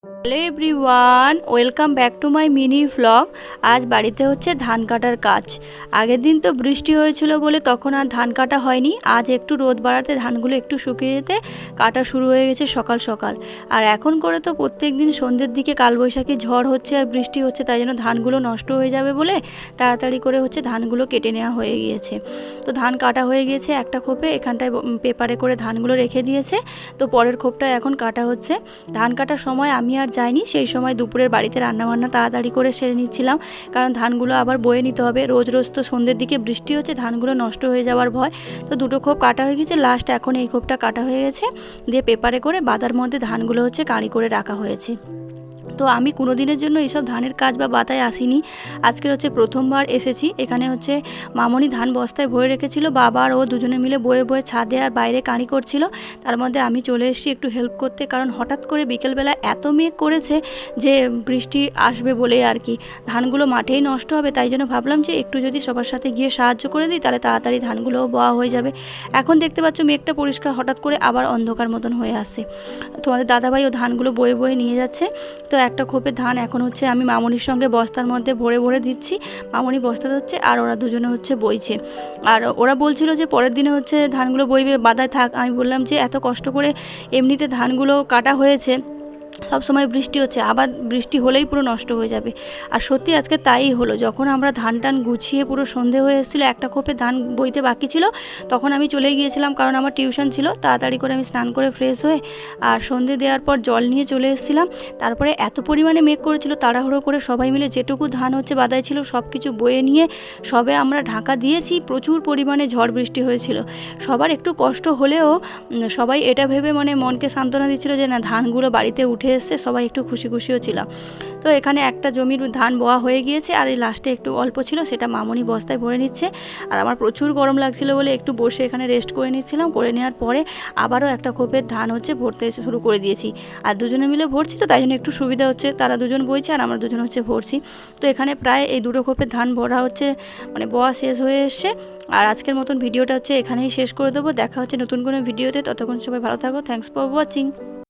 Hello everyone, welcome back to my mini vlog. আজ বাড়িতে হচ্ছে ধান কাটার কাজ। আগের দিন তো বৃষ্টি হয়েছিল বলে তখন আর ধান কাটা হয়নি। আজ একটু রোদ বাড়াতে ধানগুলো একটু শুকিয়ে যেতে কাটা শুরু হয়ে গেছে সকাল সকাল। আর এখন করে তো প্রত্যেক দিন সন্ধ্যের দিকে কালবৈশাখী ঝড় হচ্ছে আর বৃষ্টি হচ্ছে, তাই জন্য ধানগুলো নষ্ট হয়ে যাবে বলে তাড়াতাড়ি করে হচ্ছে ধানগুলো কেটে নেওয়া হয়ে গিয়েছে। তো ধান কাটা হয়ে গিয়েছে একটা খোপে, এখানটায় পেপারে করে ধানগুলো রেখে দিয়েছে। তো পরের খোপটা এখন কাটা হচ্ছে। ধান কাটার সময় আমি আর যাইনি, সেই সময় দুপুরের বাড়িতে রান্নাবান্না তাড়াতাড়ি করে সেরে নিচ্ছিলাম, কারণ ধানগুলো আবার বয়ে নিতে হবে। রোজ রোজ তো সন্ধ্যের দিকে বৃষ্টি হচ্ছে, ধানগুলো নষ্ট হয়ে যাওয়ার ভয়। তো দুটো খোপ কাটা হয়ে গেছে, লাস্ট এখন এই খোপটা কাটা হয়ে গেছে, দিয়ে পেপারে করে বাদার মধ্যে ধানগুলো হচ্ছে কাঁড়ি করে রাখা হয়েছে। তো আমি কোনো দিনের জন্য এইসব ধানের কাজ বা বাতায় আসিনি, আজকের হচ্ছে প্রথমবার এসেছি। এখানে হচ্ছে মামনি ধান বস্তায় বয়ে রেখেছিল, বাবা আর ও দুজনে মিলে বয়ে বয়ে ছাদে আর বাইরে কাঁড়ি করছিল। তার মধ্যে আমি চলে এসেছি একটু হেল্প করতে, কারণ হঠাৎ করে বিকেলবেলা এত মেঘ করেছে যে বৃষ্টি আসবে বলে আর কি, ধানগুলো মাঠেই নষ্ট হবে। তাই জন্য ভাবলাম যে একটু যদি সবার সাথে গিয়ে সাহায্য করে দিই তাহলে তাড়াতাড়ি ধানগুলোও বওয়া হয়ে যাবে। এখন দেখতে পাচ্ছ মেঘটা পরিষ্কার, হঠাৎ করে আবার অন্ধকার মতন হয়ে আসছে। তোমাদের দাদাভাই ও ধানগুলো বয়ে বয়ে নিয়ে যাচ্ছে। তো একটা খোপে ধান এখন হচ্ছে আমি মামনির সঙ্গে বস্তার মধ্যে ভরে ভরে দিচ্ছি। মামনি বস্তা ধরছে আর ওরা দুজনে হচ্ছে বইছে। আর ওরা বলছিল যে পরের দিনে হচ্ছে ধানগুলো বইবে, বাদায় থাক। আমি বললাম যে এত কষ্ট করে এমনিতে ধানগুলো কাটা হয়েছে, সব সময় বৃষ্টি হচ্ছে, আবার বৃষ্টি হলেই পুরো নষ্ট হয়ে যাবে। আর সত্যি আজকে তাই হলো। যখন আমরা ধান টান গুছিয়ে পুরো সন্ধে হয়ে এসেছিলো, একটা খোপে ধান বইতে বাকি ছিল, তখন আমি চলে গিয়েছিলাম, কারণ আমার টিউশন ছিল। তাড়াতাড়ি করে আমি স্নান করে ফ্রেশ হয়ে আর সন্ধে দেওয়ার পর জল নিয়ে চলে এসেছিলাম। তারপরে এত পরিমাণে মেঘ করেছিল, তাড়াহুড়ো করে সবাই মিলে যেটুকু ধান হচ্ছে বাদায় ছিল সব কিছু বয়ে নিয়ে সবে আমরা ঢাকা দিয়েছি। প্রচুর পরিমাণে ঝড় বৃষ্টি হয়েছিল। সবার একটু কষ্ট হলেও সবাই এটা ভেবে মানে মনকে সান্ত্বনা দিচ্ছিল যে না, ধানগুলো বাড়িতে উঠে এসছে, সবাই একটু খুশি খুশিও ছিলাম। তো এখানে একটা জমির ধান বোয়া হয়ে গিয়েছে, আর এই লাস্টে একটু অল্প ছিল, সেটা মামনি বস্তায় ভরে নিচ্ছে। আর আমার প্রচুর গরম লাগছিল বলে একটু বসে এখানে রেস্ট করে নিচ্ছিলাম। করে নেওয়ার পরে আবারও একটা খোপের ধান হচ্ছে ভরতে শুরু করে দিয়েছি। আর দুজনে মিলে ভরছি, তো তাই জন্য একটু সুবিধা হচ্ছে, তারা দুজন বইছে আর আমরা দুজন হচ্ছে ভরছি। তো এখানে প্রায় এই দুটো খোপের ধান ভরা হচ্ছে, মানে বোয়া শেষ হয়ে এসছে। আর আজকের মতন ভিডিওটা হচ্ছে এখানেই শেষ করে দেবো। দেখা হচ্ছে নতুন কোনো ভিডিওতে, ততক্ষণ সবাই ভালো থাকো। Thanks for watching.